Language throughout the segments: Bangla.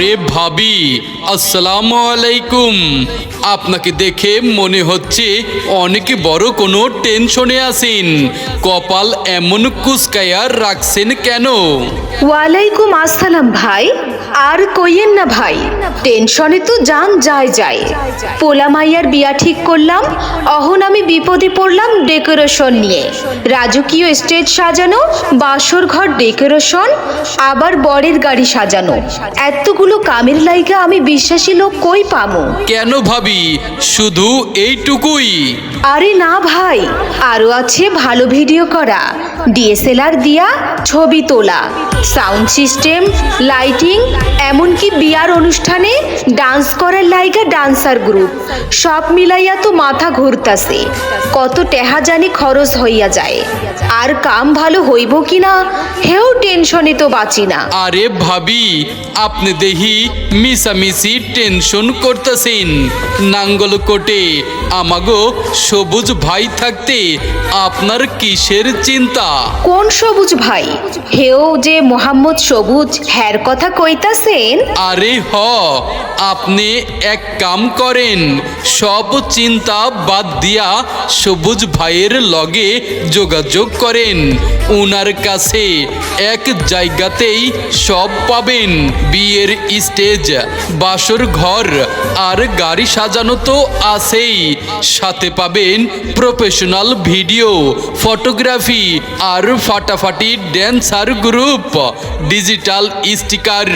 আরে ভাবি, আসসালামু আলাইকুম। আপনাকে দেখে মনে হচ্ছে অনেক বড় কোনো টেনশনে আছেন। কপাল এমন কুচকায়া রাখছেন কেন? ওয়ালাইকুম আসসালাম ভাই। আর কইয়েন না ভাই, টেনশনে তো জান যায়। পোলা মাইয়ার বিয়া ঠিক করলাম, অহন আমি বিপদে পড়লাম ডেকোরেশন নিয়ে। রাজকীয় স্টেজ সাজানো, বাসর ঘর ডেকোরেশন, আবার বরের গাড়ি সাজানো। এতগুলো কামের লাইগা আমি বিশ্বাসী লোক কই পামু? কেন ভাবি, শুধু এইটুকুই? আরে না ভাই, আরো আছে ভালো ভিডিও করা, ডিএসএলআর দিয়া ছবি তোলা, সাউন্ড সিস্টেম, লাইটিং, এমনকি বিয়ার অনুষ্ঠানে ডান্স করার লাইগা ডান্সার গ্রুপ। সব মিলাইয়া তো মাথা ঘুরতাছে, কত টেহা জানি খরচ হইয়া যায়। আর কাম ভালো হইব কিনা হেও টেনশনে তো বাঁচি না। আরে ভাবি, আপনি দেখি মিশামিশি টেনশন করতেছেন। নাঙ্গলকোটে আমাগো সবুজ ভাই থাকতে আপনার কিসের চিন্তা? কোন সবুজ ভাই? হেও যে মোহাম্মদ সবুজ, হ্যার কথা কইতাছেন? আরে আপনি এক কাম করেন, সব চিন্তা বাদ দিয়া সবুজ ভাইয়ের লগে যোগাযোগ করেন। উনার কাছে এক জায়গাতেই সব পাবেন। বিয়ের স্টেজ, বাসর ঘর আর গাড়ি সাজানো তো আছেই, সাথে পাবেন প্রফেশনাল ভিডিও, ফটোগ্রাফি আর ফাটাফাটি ড্যান্সার গ্রুপ, ডিজিটাল স্টিকার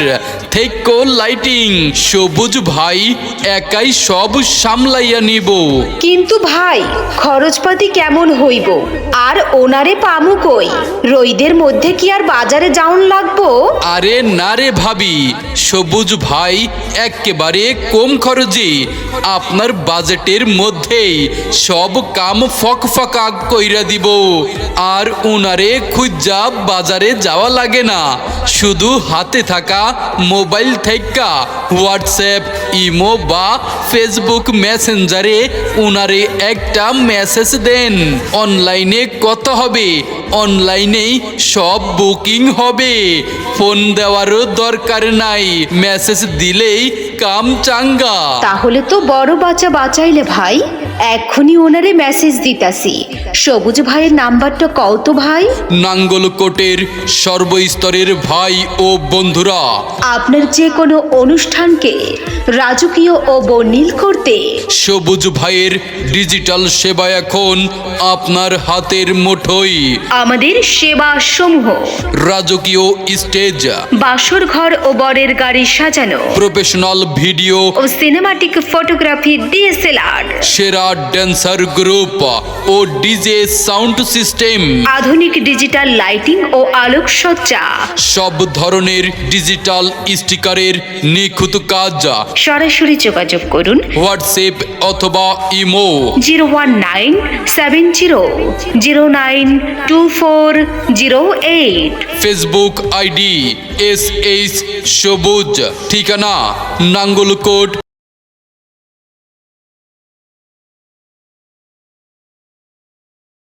থেকে লাইটিং। সবুজ ভাই একাই সব সামলাইয়া নিব। কিন্তু ভাই, খরচপাতি কেমন হইব? আর ওনারে পামু কই? রইদের মধ্যে কি আর বাজারে যাওন লাগবো? আরে না রে ভাবি, সবুজ ভাই একেবারে কম খরচে আপনার বাজেটের মধ্যেই সব কাম ফকফকা কইরা দিব। আর উনারে খুঁজা বাজারে যাওয়া লাগে না, শুধু হাতে থাকা মোবাইল থেকে হোয়াটসঅ্যাপ, ইমো বা ফেসবুক মেসেঞ্জারে উনারে একটা মেসেজ দেন। অনলাইনে কত হবে, অনলাইনেই সব বুকিং হবে। ফোন দেওয়ারও দরকার নাই, মেসেজ দিলেই কাম চাঙ্গা। তাহলে তো বড় বাচ্চা বাঁচাইলে ভাই। এক্ষুনি ওনারে মেসেজ দিতাছি। সবুজ ভাইয়ের নাম্বারটা কও তো ভাই। নাঙ্গলকোটের সর্বস্তরের ভাই ও বন্ধুরা, আপনার যে কোনো অনুষ্ঠানকে রাজকীয় ও বর্ণিল করতে সবুজ ভাইয়ের ডিজিটাল সেবা এখন আপনার হাতের মুঠোয়। আমাদের সেবা সমূহ: রাজকীয় স্টেজ, বাসর ঘর ও বরের গাড়ি সাজানো, প্রফেশনাল ভিডিও ও সিনেমাটিক ফটোগ্রাফি ডিএসএলআর, সেরা ড্যান্সার গ্রুপ ও ডিজে সাউন্ড সিস্টেম, আধুনিক ডিজিটাল লাইটিং ও আলোকসজ্জা, সব ধরনের ডিজিটাল স্টিকারের নিখুঁত কাজ। সরাসরি যোগাযোগ করুন হোয়াটসঅ্যাপ অথবা ইমো 01970092408, ফেসবুক আইডি SH সবুজ, ঠিকানা নাঙ্গলকোট